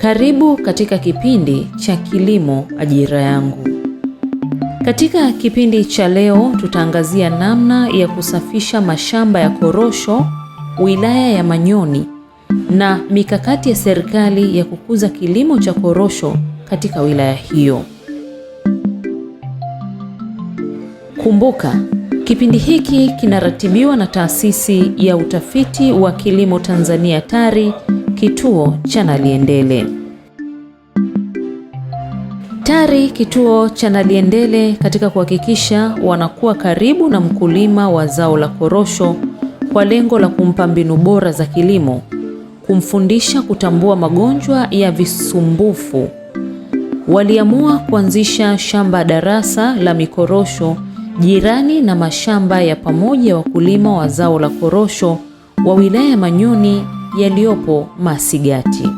Karibu katika kipindi cha Kilimo Ajira Yangu. Katika kipindi cha leo tutaangazia namna ya kusafisha mashamba ya korosho wilaya ya Manyoni na mikakati ya serikali ya kukuza kilimo cha korosho katika wilaya hiyo. Kumbuka, kipindi hiki kinaratibiwa na Taasisi ya Utafiti wa Kilimo Tanzania TARI, kituo cha Naliendele. TARI kituo cha Naliendele katika kuhakikisha wanakuwa karibu na mkulima wa zao la korosho kwa lengo la kumpa mbinu bora za kilimo, kumfundisha kutambua magonjwa ya visumbufu. Waliamua kuanzisha shamba darasa la mikorosho jirani na mashamba ya pamoja ya wakulima wa zao la korosho wa wilaya ya Manyoni yaliyopo Masigati.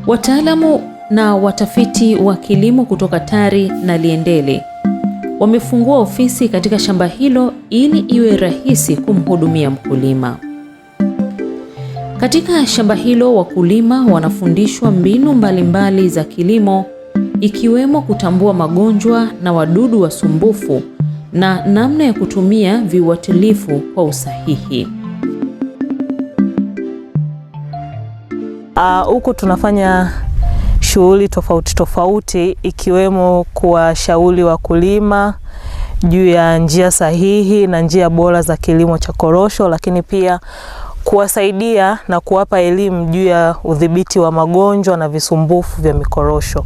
Wataalamu na watafiti wa kilimo kutoka TARI Naliendele wamefungua ofisi katika shamba hilo ili iwe rahisi kumhudumia mkulima. Katika shamba hilo wakulima wanafundishwa mbinu mbalimbali za kilimo, ikiwemo kutambua magonjwa na wadudu wasumbufu na namna ya kutumia viuatilifu kwa usahihi. Huku tunafanya shughuli tofauti ikiwemo kuwashauri wakulima juu ya njia sahihi na njia bora za kilimo cha korosho, lakini pia kuwasaidia na kuwapa elimu juu ya udhibiti wa magonjwa na visumbufu vya mikorosho.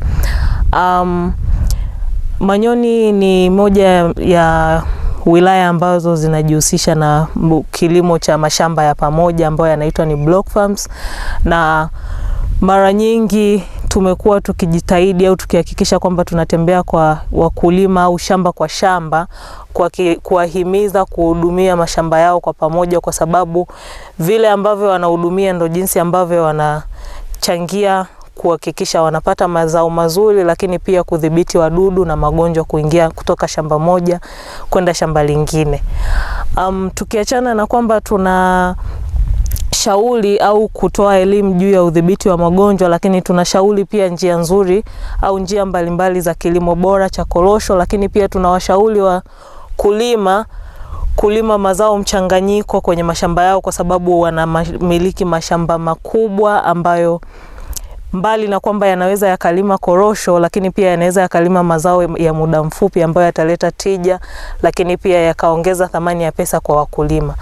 Manyoni ni moja ya wilaya ambazo zinajihusisha na kilimo cha mashamba ya pamoja ambayo yanaitwa ni block farms, na mara nyingi tumekuwa tukijitahidi au tukihakikisha kwamba tunatembea kwa wakulima au shamba kwa shamba kuwahimiza kuhudumia mashamba yao kwa pamoja, kwa sababu vile ambavyo wanahudumia ndo jinsi ambavyo wanachangia kuhakikisha wanapata mazao mazuri, lakini pia kudhibiti wadudu na magonjwa kuingia kutoka shamba moja kwenda shamba lingine. Tukiachana na kwamba tuna shauri au kutoa elimu juu ya udhibiti wa magonjwa, lakini tunashauri pia njia nzuri au njia mbalimbali za kilimo bora cha korosho, lakini pia tunawashauri wa kulima mazao mchanganyiko kwenye mashamba yao, kwa sababu wanamiliki mashamba makubwa ambayo mbali na kwamba yanaweza yakalima korosho, lakini pia yanaweza yakalima mazao ya muda mfupi ambayo yataleta tija, lakini pia yakaongeza thamani ya pesa kwa wakulima.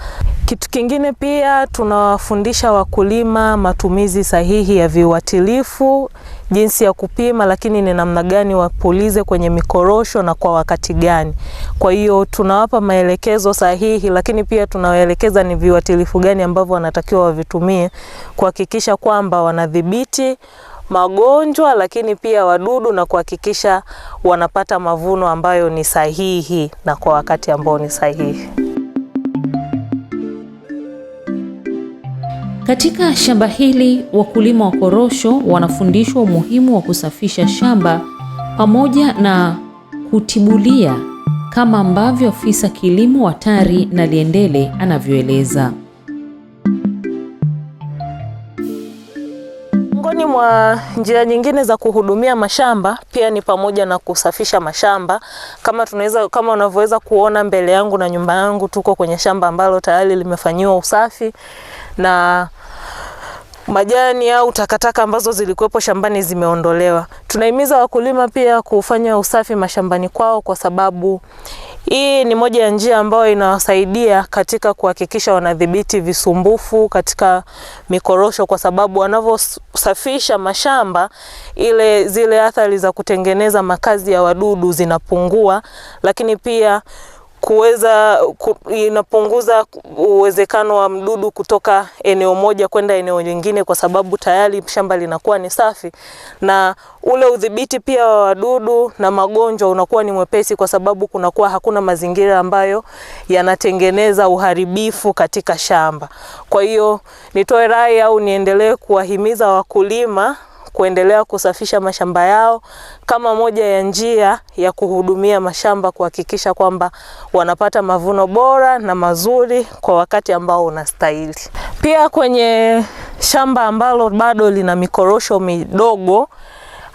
Kitu kingine pia tunawafundisha wakulima matumizi sahihi ya viuatilifu, jinsi ya kupima, lakini ni namna gani wapulize kwenye mikorosho na kwa wakati gani. Kwa hiyo tunawapa maelekezo sahihi, lakini pia tunawaelekeza ni viuatilifu gani ambavyo wanatakiwa wavitumie kuhakikisha kwamba wanadhibiti magonjwa, lakini pia wadudu, na kuhakikisha wanapata mavuno ambayo ni sahihi na kwa wakati ambao ni sahihi. Katika shamba hili wakulima wa korosho wanafundishwa umuhimu wa kusafisha shamba pamoja na kutibulia, kama ambavyo afisa kilimo wa TARI Naliendele anavyoeleza. Miongoni mwa njia nyingine za kuhudumia mashamba pia ni pamoja na kusafisha mashamba. Kama unavyoweza kuona mbele yangu na nyumba yangu, tuko kwenye shamba ambalo tayari limefanyiwa usafi na majani au takataka ambazo zilikuwepo shambani zimeondolewa. Tunahimiza wakulima pia kufanya usafi mashambani kwao, kwa sababu hii ni moja ya njia ambayo inawasaidia katika kuhakikisha wanadhibiti visumbufu katika mikorosho, kwa sababu wanavyosafisha mashamba zile athari za kutengeneza makazi ya wadudu zinapungua, lakini pia inapunguza uwezekano wa mdudu kutoka eneo moja kwenda eneo lingine, kwa sababu tayari shamba linakuwa ni safi, na ule udhibiti pia wa wadudu na magonjwa unakuwa ni mwepesi, kwa sababu kunakuwa hakuna mazingira ambayo yanatengeneza uharibifu katika shamba. Kwa hiyo nitoe rai au niendelee kuwahimiza wakulima kuendelea kusafisha mashamba yao kama moja ya njia ya kuhudumia mashamba, kuhakikisha kwamba wanapata mavuno bora na mazuri kwa wakati ambao unastahili. Pia kwenye shamba ambalo bado lina mikorosho midogo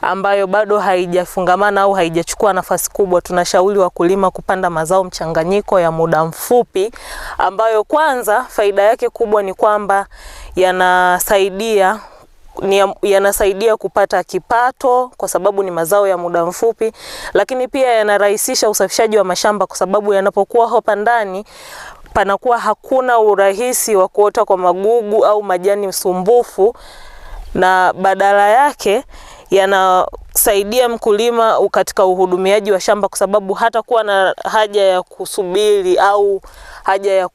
ambayo bado haijafungamana au haijachukua nafasi kubwa, tunashauri wakulima kupanda mazao mchanganyiko ya muda mfupi, ambayo kwanza faida yake kubwa ni kwamba yanasaidia kupata kipato kwa sababu ni mazao ya muda mfupi, lakini pia yanarahisisha usafishaji wa mashamba kwa sababu yanapokuwa hapa ndani panakuwa hakuna urahisi wa kuota kwa magugu au majani msumbufu, na badala yake yanasaidia mkulima katika uhudumiaji wa shamba kwa sababu hata kuwa na haja ya kusubiri au haja ya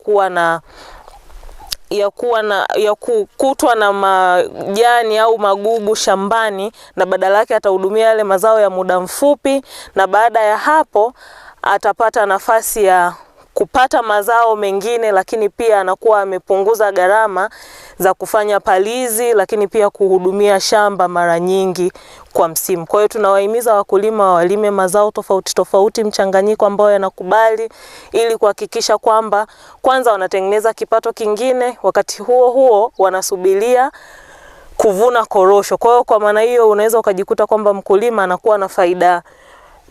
kukutwa na majani au magugu shambani, na badala yake atahudumia yale mazao ya muda mfupi, na baada ya hapo atapata nafasi ya kupata mazao mengine, lakini pia anakuwa amepunguza gharama za kufanya palizi, lakini pia kuhudumia shamba mara nyingi kwa msimu. Kwa hiyo tunawahimiza wakulima walime mazao tofauti tofauti mchanganyiko ambao yanakubali, ili kuhakikisha kwamba kwanza wanatengeneza kipato kingine, wakati huo huo wanasubiria kuvuna korosho. Kwa hiyo kwa maana hiyo unaweza ukajikuta kwamba mkulima anakuwa na faida,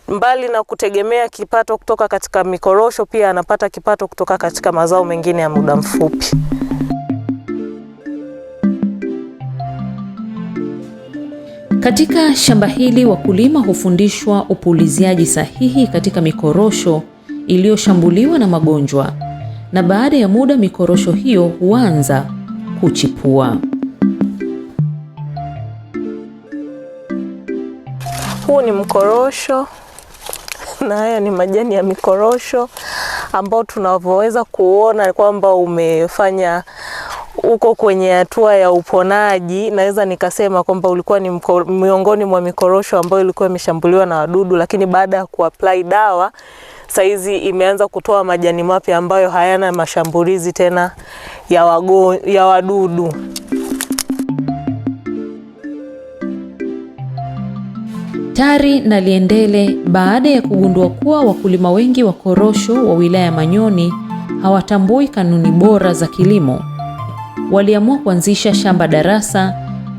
mbali na kutegemea kipato kutoka katika mikorosho, pia anapata kipato kutoka katika mazao mengine ya muda mfupi. Katika shamba hili wakulima hufundishwa upuliziaji sahihi katika mikorosho iliyoshambuliwa na magonjwa, na baada ya muda mikorosho hiyo huanza kuchipua. Huu ni mkorosho na haya ni majani ya mikorosho ambao tunavyoweza kuona kwamba umefanya uko kwenye hatua ya uponaji. Naweza nikasema kwamba ulikuwa ni miongoni mwa mikorosho ambayo ilikuwa imeshambuliwa na wadudu, lakini baada ya kuapply dawa saizi imeanza kutoa majani mapya ambayo hayana mashambulizi tena ya wadudu. Tari na Liendele, baada ya kugundua kuwa wakulima wengi wa korosho wa wilaya ya Manyoni hawatambui kanuni bora za kilimo, waliamua kuanzisha shamba darasa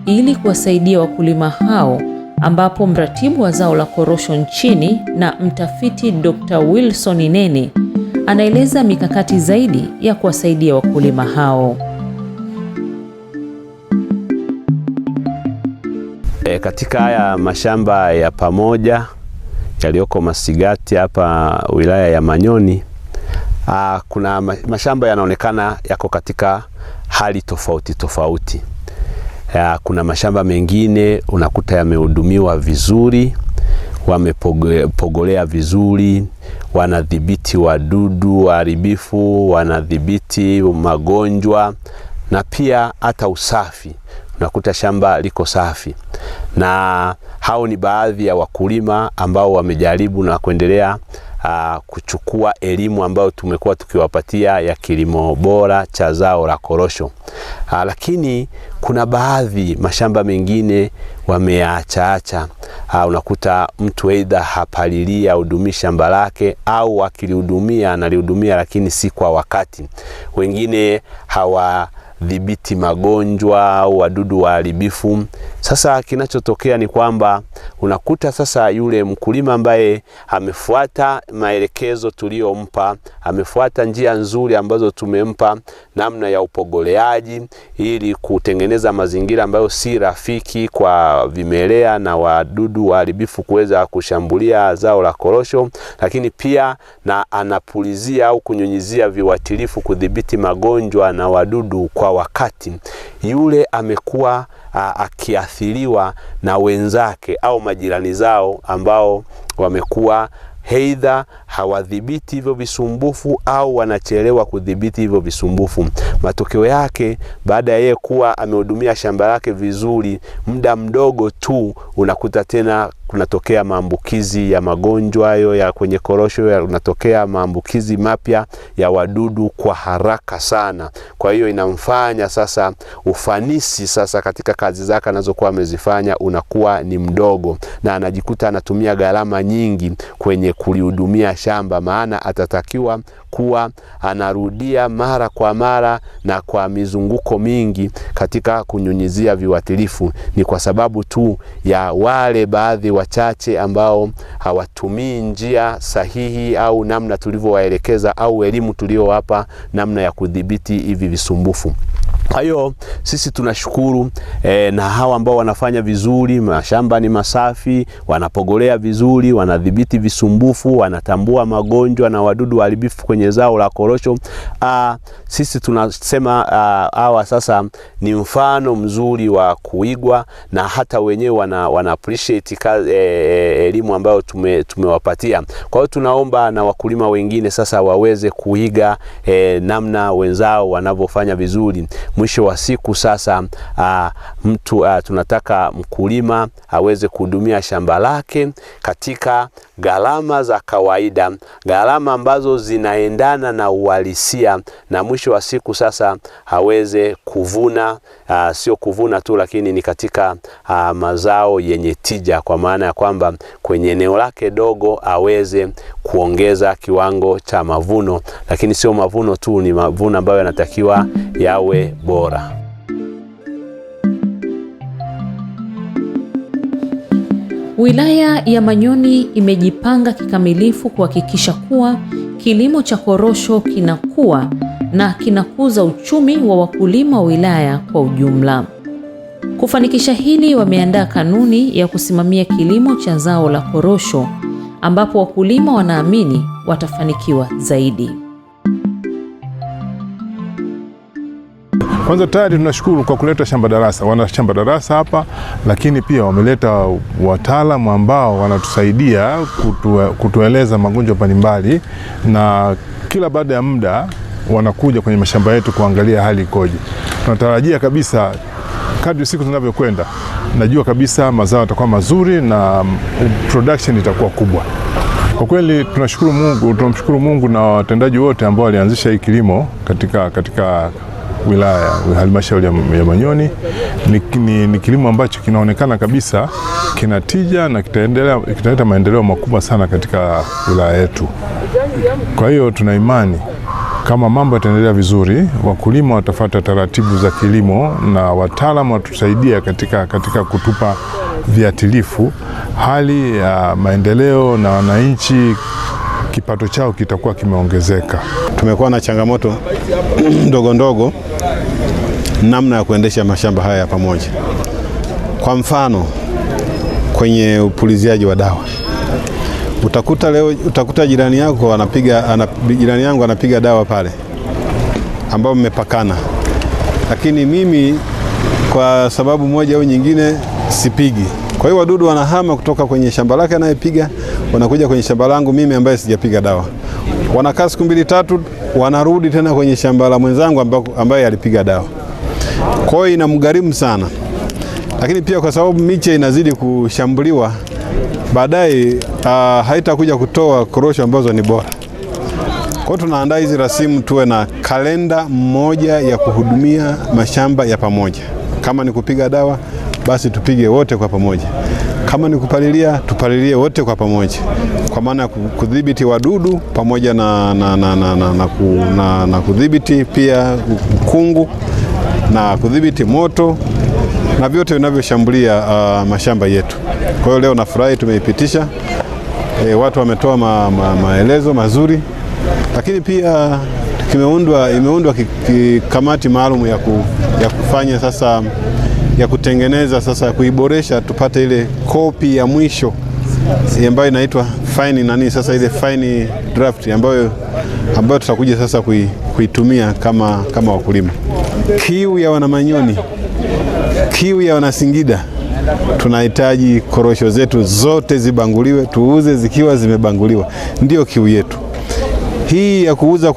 ili kuwasaidia wakulima hao, ambapo mratibu wa zao la korosho nchini na mtafiti Dr. Wilson Inene anaeleza mikakati zaidi ya kuwasaidia wakulima hao. Katika haya mashamba ya pamoja yaliyoko Masigati hapa wilaya ya Manyoni, kuna mashamba yanaonekana yako katika hali tofauti tofauti. Kuna mashamba mengine unakuta yamehudumiwa vizuri, wamepogolea vizuri, wanadhibiti wadudu waharibifu, wanadhibiti magonjwa, na pia hata usafi. Unakuta shamba liko safi, na hao ni baadhi ya wakulima ambao wamejaribu na kuendelea kuchukua elimu ambayo tumekuwa tukiwapatia ya kilimo bora cha zao la korosho. Lakini kuna baadhi mashamba mengine wameacha. Unakuta mtu aidha hapalilia hudumia shamba lake, au akilihudumia analihudumia lakini si kwa wakati. Wengine hawadhibiti magonjwa au wadudu waharibifu. Sasa kinachotokea ni kwamba unakuta sasa yule mkulima ambaye amefuata maelekezo tuliyompa, amefuata njia nzuri ambazo tumempa, namna ya upogoleaji ili kutengeneza mazingira ambayo si rafiki kwa vimelea na wadudu waharibifu kuweza kushambulia zao la korosho, lakini pia na anapulizia au kunyunyizia viuatilifu kudhibiti magonjwa na wadudu kwa wakati, yule amekuwa akiathiriwa na wenzake au majirani zao ambao wamekuwa aidha hawadhibiti hivyo visumbufu au wanachelewa kudhibiti hivyo visumbufu. Matokeo yake, baada ya yeye kuwa amehudumia shamba lake vizuri, muda mdogo tu unakuta tena kunatokea maambukizi ya magonjwa hayo ya kwenye korosho, kunatokea maambukizi mapya ya wadudu kwa haraka sana. Kwa hiyo inamfanya sasa ufanisi sasa katika kazi zake anazokuwa amezifanya unakuwa ni mdogo, na anajikuta anatumia gharama nyingi kwenye kulihudumia shamba, maana atatakiwa kuwa anarudia mara kwa mara na kwa mizunguko mingi katika kunyunyizia viuatilifu. Ni kwa sababu tu ya wale baadhi wachache ambao hawatumii njia sahihi au namna tulivyowaelekeza au elimu tuliyowapa namna ya kudhibiti hivi visumbufu. Kwa hiyo sisi tunashukuru na hawa ambao wanafanya vizuri, mashamba ni masafi, wanapogolea vizuri, wanadhibiti visumbufu, wanatambua magonjwa na wadudu waharibifu kwenye zao la korosho. Sisi tunasema hawa sasa ni mfano mzuri wa kuigwa, na hata wenyewe wana appreciate elimu ambayo tumewapatia. Kwa hiyo tunaomba na wakulima wengine sasa waweze kuiga namna wenzao wanavyofanya vizuri. Mwisho wa siku sasa tunataka mkulima aweze kuhudumia shamba lake katika gharama za kawaida, gharama ambazo zinaendana na uhalisia, na mwisho wa siku sasa aweze kuvuna, sio kuvuna tu, lakini ni katika mazao yenye tija, kwa maana ya kwamba kwenye eneo lake dogo aweze kuongeza kiwango cha mavuno, lakini sio mavuno tu, ni mavuno ambayo yanatakiwa yawe bora. Wilaya ya Manyoni imejipanga kikamilifu kuhakikisha kuwa kilimo cha korosho kinakuwa na kinakuza uchumi wa wakulima wa wilaya kwa ujumla. Kufanikisha hili, wameandaa kanuni ya kusimamia kilimo cha zao la korosho, ambapo wakulima wanaamini watafanikiwa zaidi. Kwanza tayari tunashukuru kwa kuleta shamba darasa. Wana shamba darasa hapa, lakini pia wameleta wataalamu ambao wanatusaidia kutueleza magonjwa mbalimbali, na kila baada ya muda wanakuja kwenye mashamba yetu kuangalia hali ikoje. Tunatarajia kabisa kadri siku zinavyokwenda, najua kabisa mazao yatakuwa mazuri na production itakuwa kubwa. Kwa kweli tunamshukuru Mungu na watendaji wote ambao walianzisha hii kilimo katika wilaya, halmashauri ya Manyoni. Ni kilimo ambacho kinaonekana kabisa kina tija na kitaleta maendeleo makubwa sana katika wilaya yetu. Kwa hiyo tuna imani kama mambo yataendelea vizuri, wakulima watafuata taratibu za kilimo na wataalamu watusaidia katika kutupa viuatilifu, hali ya maendeleo na wananchi kipato chao kitakuwa kimeongezeka. Tumekuwa na changamoto ndogo ndogo namna ya kuendesha mashamba haya pamoja. Kwa mfano, kwenye upuliziaji wa dawa, utakuta jirani yangu anapiga dawa pale ambao mmepakana, lakini mimi kwa sababu moja au nyingine sipigi. Kwa hiyo wadudu wanahama kutoka kwenye shamba lake anayepiga, wanakuja kwenye shamba langu mimi ambaye sijapiga dawa. Wanakaa siku 2-3, wanarudi tena kwenye shamba la mwenzangu ambaye alipiga dawa. Kwa hiyo inamgharimu sana. Lakini pia kwa sababu miche inazidi kushambuliwa, baadaye haitakuja kutoa korosho ambazo ni bora. Kwa hiyo tunaandaa hizi rasimu, tuwe na kalenda moja ya kuhudumia mashamba ya pamoja. Kama ni kupiga dawa, basi tupige wote kwa pamoja. Kama ni kupalilia, tupalilie wote kwa pamoja. Kwa maana kudhibiti wadudu pamoja na kudhibiti pia ukungu na kudhibiti moto na vyote vinavyoshambulia mashamba yetu. Kwa hiyo leo nafurahi tumeipitisha. Watu wametoa maelezo mazuri, lakini pia imeundwa kamati maalum ya kufanya sasa, ya kutengeneza sasa, kuiboresha tupate ile kopi ya mwisho ambayo inaitwa sasa ile final draft ambayo tutakuja sasa kuitumia kama wakulima. Kiu ya Wanamanyoni, kiu ya Wanasingida, tunahitaji korosho zetu zote zibanguliwe, tuuze zikiwa zimebanguliwa. Ndio kiu yetu. Hii ya kuuza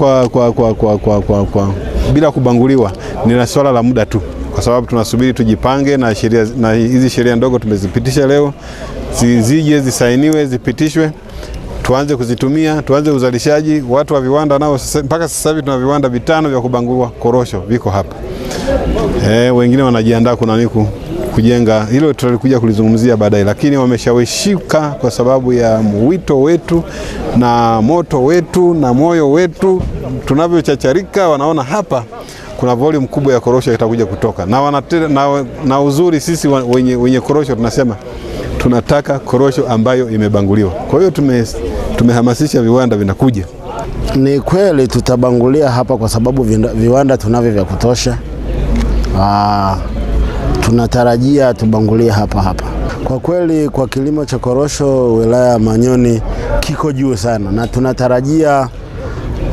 bila kubanguliwa ni swala la muda tu, kwa sababu tunasubiri tujipange na hizi sheria ndogo tumezipitisha leo. zije zisainiwe, zipitishwe, tuanze kuzitumia, tuanze uzalishaji. Watu wa viwanda nao mpaka sasa hivi tuna viwanda 5 vya kubangua korosho viko hapa. Wengine wanajiandaa kujenga, hilo tutakuja kulizungumzia baadaye, lakini wameshawishika kwa sababu ya wito wetu na moto wetu na moyo wetu. Tunavyochacharika wanaona hapa kuna volume kubwa ya korosho itakuja kutoka, na uzuri sisi wenye korosho tunasema tunataka korosho ambayo imebanguliwa. Kwa hiyo tumehamasisha viwanda vinakuja. Ni kweli tutabangulia hapa kwa sababu viwanda tunavyo vya kutosha. Tunatarajia tubangulie hapa. Kwa kweli kwa kilimo cha korosho wilaya ya Manyoni kiko juu sana, na tunatarajia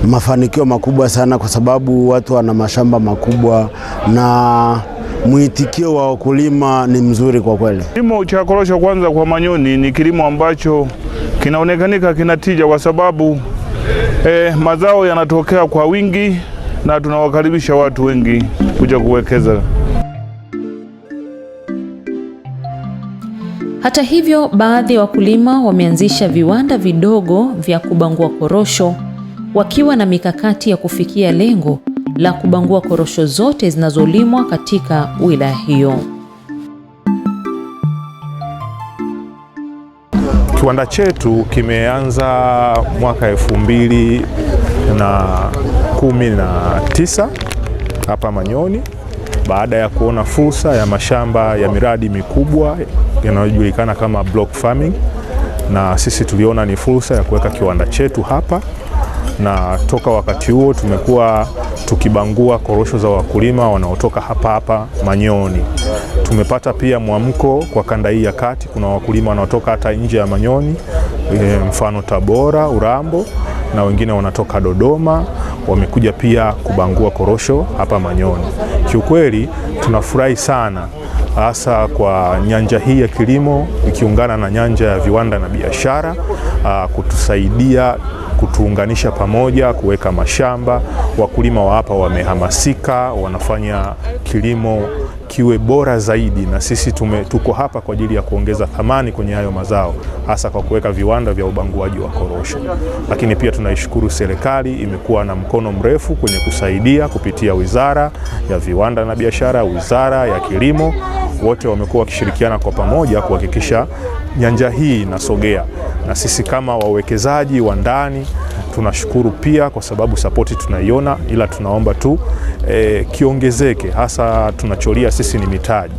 mafanikio makubwa sana kwa sababu watu wana mashamba makubwa na mwitikio wa wakulima ni mzuri kwa kweli. Kilimo cha korosho kwanza kwa Manyoni ni kilimo ambacho kinaonekanika kinatija kwa sababu mazao yanatokea kwa wingi na tunawakaribisha watu wengi kuja kuwekeza. Hata hivyo, baadhi ya wakulima wameanzisha viwanda vidogo vya kubangua korosho wakiwa na mikakati ya kufikia lengo la kubangua korosho zote zinazolimwa katika wilaya hiyo. Kiwanda chetu kimeanza mwaka 2019 hapa Manyoni, baada ya kuona fursa ya mashamba ya miradi mikubwa yanayojulikana kama block farming, na sisi tuliona ni fursa ya kuweka kiwanda chetu hapa, na toka wakati huo tumekuwa tukibangua korosho za wakulima wanaotoka hapa Manyoni. Tumepata pia mwamko kwa kanda hii ya kati, kuna wakulima wanaotoka hata nje ya Manyoni, mfano Tabora, Urambo, na wengine wanatoka Dodoma, wamekuja pia kubangua korosho hapa Manyoni. Kiukweli tunafurahi sana, hasa kwa nyanja hii ya kilimo ikiungana na nyanja ya viwanda na biashara, kutusaidia kutuunganisha pamoja, kuweka mashamba. Wakulima wa hapa wamehamasika, wanafanya kilimo kiwe bora zaidi, na sisi tuko hapa kwa ajili ya kuongeza thamani kwenye hayo mazao, hasa kwa kuweka viwanda vya ubanguaji wa korosho. Lakini pia tunaishukuru serikali, imekuwa na mkono mrefu kwenye kusaidia kupitia Wizara ya Viwanda na Biashara, Wizara ya Kilimo, wote wamekuwa wakishirikiana kwa pamoja kuhakikisha nyanja hii inasogea. Na sisi kama wawekezaji wa ndani tunashukuru pia kwa sababu sapoti tunaiona, ila tunaomba tu kiongezeke. Hasa tunacholia sisi ni mitaji.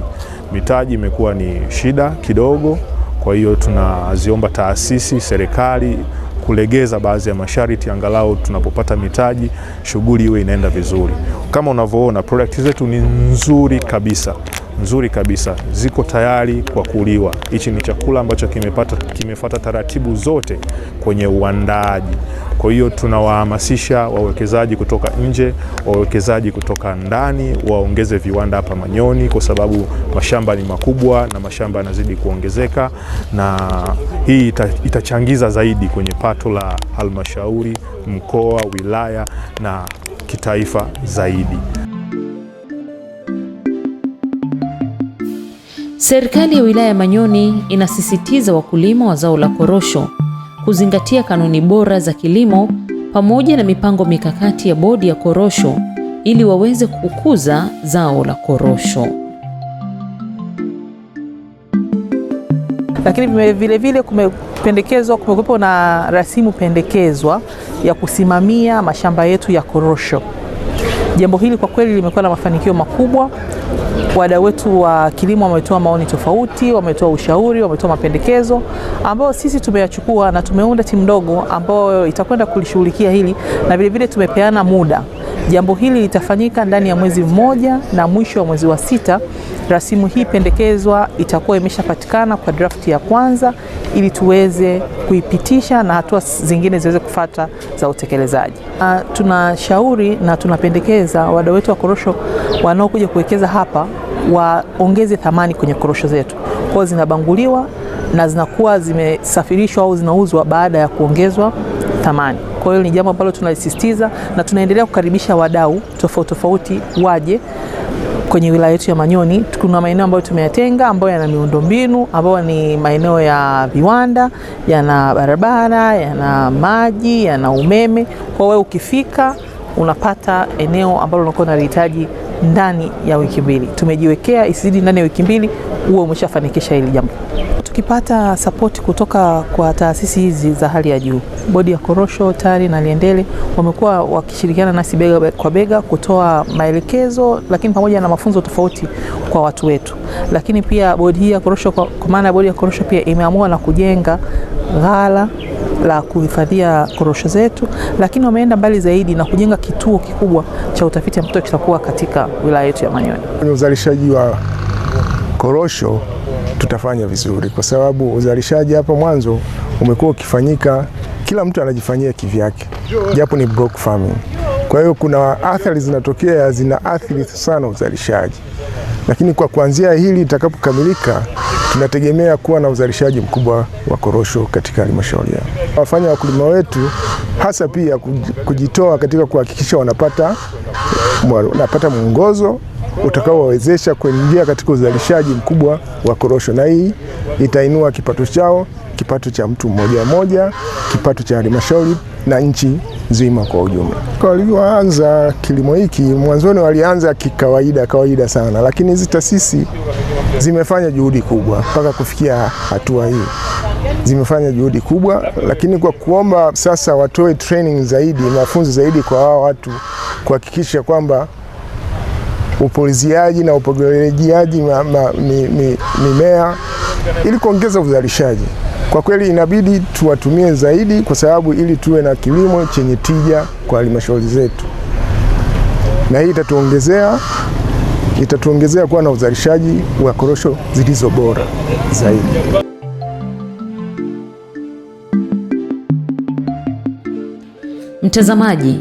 Mitaji imekuwa ni shida kidogo, kwa hiyo tunaziomba taasisi, serikali kulegeza baadhi ya masharti, angalau tunapopata mitaji shughuli iwe inaenda vizuri. Kama unavyoona product zetu ni nzuri kabisa, ziko tayari kwa kuliwa. Hichi ni chakula ambacho kimefuata taratibu zote kwenye uandaaji. Kwa hiyo tunawahamasisha wawekezaji kutoka nje, wawekezaji kutoka ndani waongeze viwanda hapa Manyoni, kwa sababu mashamba ni makubwa na mashamba yanazidi kuongezeka, na hii itachangiza zaidi kwenye pato la halmashauri, mkoa, wilaya na kitaifa zaidi. Serikali ya wilaya ya Manyoni inasisitiza wakulima wa zao la korosho kuzingatia kanuni bora za kilimo pamoja na mipango mikakati ya bodi ya korosho ili waweze kukuza zao la korosho. Lakini vile kumekuwepo na rasimu pendekezwa ya kusimamia mashamba yetu ya korosho. Jambo hili kwa kweli limekuwa na mafanikio makubwa. Wadau wetu wa kilimo wametoa maoni tofauti, wametoa ushauri, wametoa mapendekezo ambayo sisi tumeyachukua na tumeunda timu ndogo ambayo itakwenda kulishughulikia hili, na vile tumepeana muda. Jambo hili litafanyika ndani ya mwezi mmoja, na mwisho wa mwezi wa 6 rasimu hii pendekezwa itakuwa imeshapatikana kwa draft ya kwanza, ili tuweze kuipitisha na hatua zingine ziweze kufuata za utekelezaji. Tunashauri na tunapendekeza wadau wetu wa korosho wanaokuja kuwekeza hapa waongeze thamani kwenye korosho zetu. Kwa zinabanguliwa na zinakuwa zimesafirishwa au zinauzwa baada ya kuongezwa thamani. Kwa hiyo ni jambo ambalo tunalisisitiza na tunaendelea kukaribisha wadau tofauti waje kwenye wilaya yetu ya Manyoni kuna maeneo ambayo tumeyatenga ambayo yana miundombinu, ambayo ni maeneo ya viwanda, yana barabara, yana maji, yana umeme. Kwa wewe ukifika unapata eneo ambalo unakuwa unalihitaji ndani ya wiki mbili. Tumejiwekea isizidi ndani ya wiki mbili uwe umeshafanikisha hili jambo. Tukipata support kutoka kwa taasisi hizi za hali ya juu, Bodi ya Korosho, TARI na Liendele wamekuwa wakishirikiana nasi bega kwa bega kutoa maelekezo, lakini pamoja na mafunzo tofauti kwa watu wetu. Lakini pia bodi hii ya korosho, kwa maana ya Bodi ya Korosho pia imeamua na kujenga ghala la kuhifadhia korosho zetu, lakini wameenda mbali zaidi na kujenga kituo kikubwa cha utafiti ambacho kitakuwa katika wilaya yetu ya Manyoni. Kwenye uzalishaji wa korosho tutafanya vizuri, kwa sababu uzalishaji hapa mwanzo umekuwa ukifanyika, kila mtu anajifanyia kivyake, japo ni block farming. Kwa hiyo kuna athari zinatokea, zinaathiri sana uzalishaji, lakini kwa kuanzia hili litakapokamilika, tunategemea kuwa na uzalishaji mkubwa wa korosho katika halmashauri. Wafanya wakulima wetu hasa pia kujitoa katika kuhakikisha wanapata mwongozo utakaowawezesha kuingia katika uzalishaji mkubwa wa korosho, na hii itainua kipato chao, kipato cha mtu mmoja mmoja, kipato cha halmashauri na nchi nzima kwa ujumla. Walioanza kilimo hiki mwanzoni walianza kawaida sana, lakini hizi taasisi zimefanya juhudi kubwa mpaka kufikia hatua hii. Zimefanya juhudi kubwa, lakini kwa kuomba sasa watoe training zaidi, mafunzo zaidi kwa hao watu, kuhakikisha kwamba upuliziaji na upogelejiaji mimea ili kuongeza uzalishaji. Kwa kweli inabidi tuwatumie zaidi, kwa sababu ili tuwe na kilimo chenye tija kwa halmashauri zetu, na hii itatuongezea kuwa na uzalishaji wa korosho zilizo bora zaidi. Mtazamaji,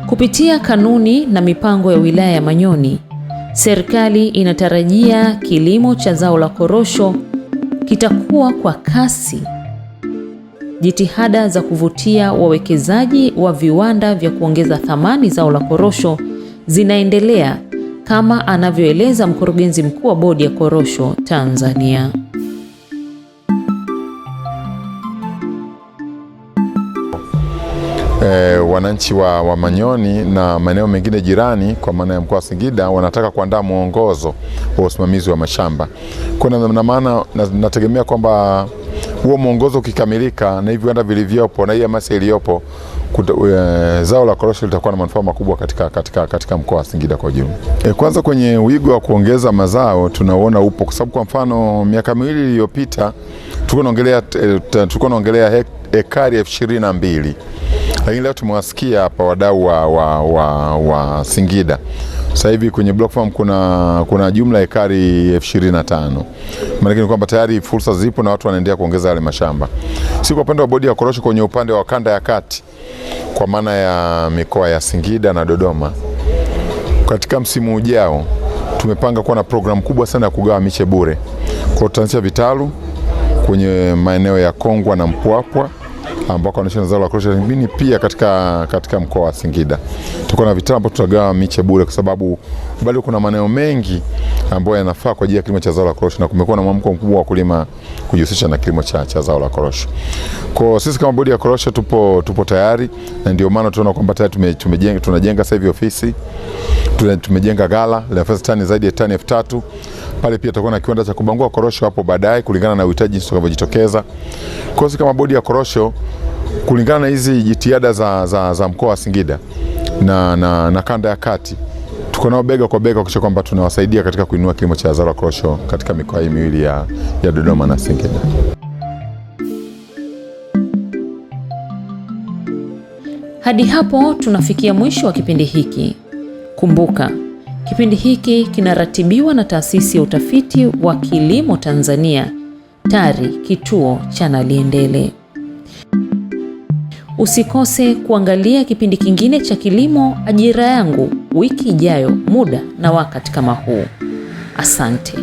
kupitia kanuni na mipango ya wilaya ya Manyoni, serikali inatarajia kilimo cha zao la korosho kitakuwa kwa kasi. Jitihada za kuvutia wawekezaji wa viwanda vya kuongeza thamani zao la korosho zinaendelea, kama anavyoeleza mkurugenzi mkuu wa Bodi ya Korosho Tanzania. Wananchi wa Manyoni na maeneo mengine jirani kwa maana ya mkoa wa Singida wanataka kuandaa mwongozo wa usimamizi wa mashamba. Kwa maana nategemea kwamba huo mwongozo ukikamilika na hivi viwanda vilivyopo na hii hamasa iliyopo, zao la korosho litakuwa na manufaa makubwa katika mkoa wa Singida kwa ujumla. Kwanza kwenye wigo wa kuongeza mazao tunaona upo, kwa sababu kwa mfano miaka miwili iliyopita tulikuwa naongelea ekari 22. Lakini leo tumewasikia hapa wadau wa Singida. Sasa hivi kwenye block farm kuna jumla ekari 25. Maana ni kwamba tayari fursa zipo na watu wanaendelea kuongeza yale mashamba. Si kwa upande wa Bodi ya Korosho kwenye upande wa kanda ya kati, kwa maana ya mikoa ya Singida na Dodoma, katika msimu ujao tumepanga kuwa na programu kubwa sana ya kugawa miche bure. Kwa tutaanzisha vitalu kwenye maeneo ya Kongwa na Mpwapwa ambako wanaishi na zao la korosho, lakini pia katika mkoa wa Singida tuko na vitalu ambapo tutagawa miche bure, kwa sababu bado kuna maeneo mengi ambayo yanafaa kwa ajili ya kilimo cha zao la korosho, na kumekuwa na mwamko mkubwa wa wakulima kujihusisha na kilimo cha zao la korosho. Kwa sisi kama Bodi ya Korosho tupo tayari, na ndio maana tunaona kwamba tayari tunajenga sasa hivi ofisi, tumejenga ghala la tani zaidi ya tani 3000. Pale pia tutakuwa na kiwanda cha kubangua korosho hapo baadaye kulingana na uhitaji utakavyojitokeza. Kwa sisi kama Bodi ya Korosho, kulingana na hizi jitihada za mkoa wa Singida na kanda ya kati, tuko nao bega kwa bega kuhakikisha kwamba tunawasaidia katika kuinua kilimo cha zao la korosho katika mikoa hii miwili ya Dodoma na Singida. Hadi hapo tunafikia mwisho wa kipindi hiki. Kumbuka, kipindi hiki kinaratibiwa na Taasisi ya Utafiti wa Kilimo Tanzania, TARI, kituo cha Naliendele. Usikose kuangalia kipindi kingine cha Kilimo Ajira Yangu wiki ijayo, muda na wakati kama huu. Asante.